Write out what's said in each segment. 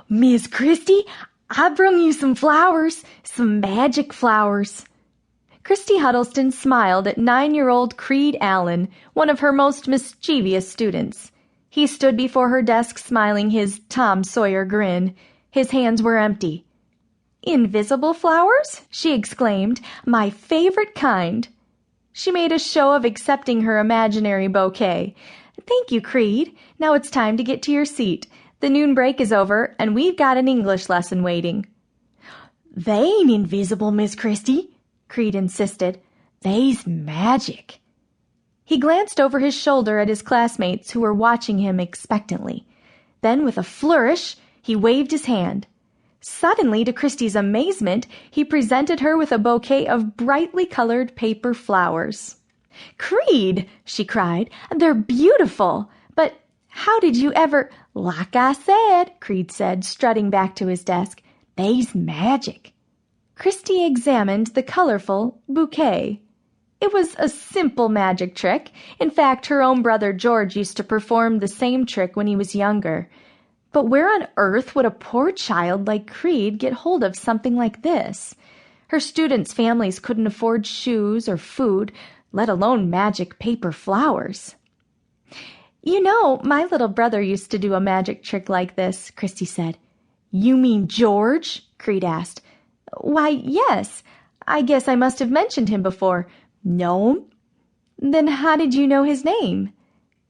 Miss Christy, I brung you some flowers, some magic flowers." Christy Huddleston smiled at 9-year-old Creed Allen, one of her most mischievous students. He stood before her desk smiling his Tom Sawyer grin. His hands were empty. "Invisible flowers?" she exclaimed. "My favorite kind." She made a show of accepting her imaginary bouquet. "Thank you, Creed. Now it's time to get to your seat. The noon break is over, and we've got an English lesson waiting." "They ain't invisible, Miss Christy," Creed insisted. "They's magic." He glanced over his shoulder at his classmates who were watching him expectantly. Then, with a flourish, he waved his hand. Suddenly, to Christy's amazement, he presented her with a bouquet of brightly colored paper flowers. "Creed!" she cried. "They're beautiful! But how did you ever—" "Like I said," Creed said, strutting back to his desk, "they's magic." Christy examined the colorful bouquet. It was a simple magic trick. In fact, her own brother George used to perform the same trick when he was younger. But where on earth would a poor child like Creed get hold of something like this? Her students' families couldn't afford shoes or food, let alone magic paper flowers. "You know, my little brother used to do a magic trick like this," Christy said. "You mean George?" Creed asked. "Why, yes. I guess I must have mentioned him before." "No." "Then how did you know his name?"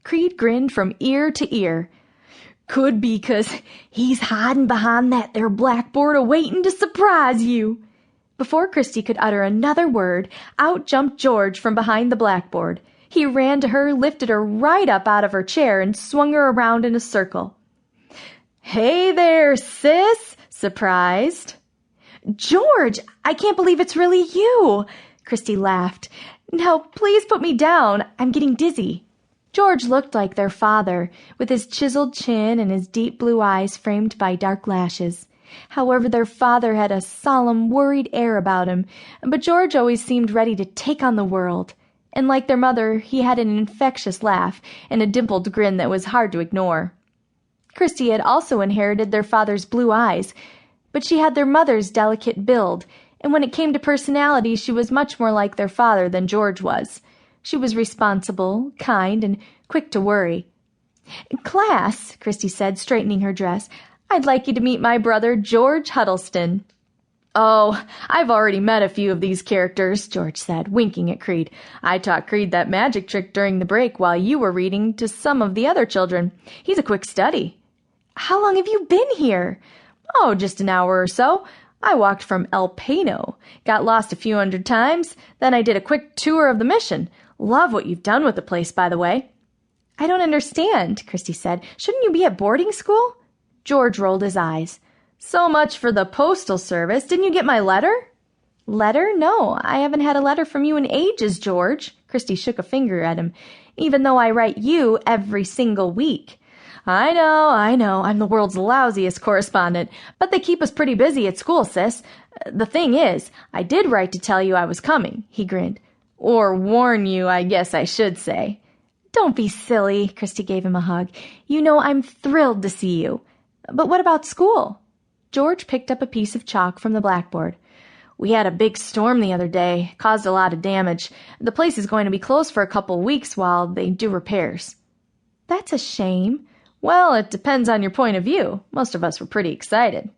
Creed grinned from ear to ear. "Could be 'cause he's hiding behind that there blackboard a-waiting to surprise you." Before Christy could utter another word, out jumped George from behind the blackboard. He ran to her, lifted her right up out of her chair, and swung her around in a circle. "Hey there, sis!" Surprised. "George, I can't believe it's really you!" Christy laughed. "Now, please put me down. I'm getting dizzy." George looked like their father, with his chiseled chin and his deep blue eyes framed by dark lashes. However, their father had a solemn, worried air about him, but George always seemed ready to take on the world. And like their mother, he had an infectious laugh and a dimpled grin that was hard to ignore. Christy had also inherited their father's blue eyes, but she had their mother's delicate build, and when it came to personality, she was much more like their father than George was. She was responsible, kind, and quick to worry. "Class," Christy said, straightening her dress, "I'd like you to meet my brother, George Huddleston." "Oh, I've already met a few of these characters," George said, winking at Creed. "I taught Creed that magic trick during the break while you were reading to some of the other children. He's a quick study." "How long have you been here?" "Oh, just an hour or so. I walked from El Pano, got lost a few hundred times, then I did a quick tour of the mission. Love what you've done with the place, by the way." "I don't understand," Christy said. "Shouldn't you be at boarding school?" George rolled his eyes. "So much for the postal service. Didn't you get my letter?" "Letter? No, I haven't had a letter from you in ages, George." Christy shook a finger at him. "Even though I write you every single week." I know. I'm the world's lousiest correspondent, but they keep us pretty busy at school, sis. The thing is, I did write to tell you I was coming," he grinned. "Or warn you, I guess I should say." "Don't be silly," Christy gave him a hug. "You know I'm thrilled to see you. But what about school?" George picked up a piece of chalk from the blackboard. "We had a big storm the other day, caused a lot of damage. The place is going to be closed for a couple weeks while they do repairs." "That's a shame." "Well, it depends on your point of view. Most of us were pretty excited."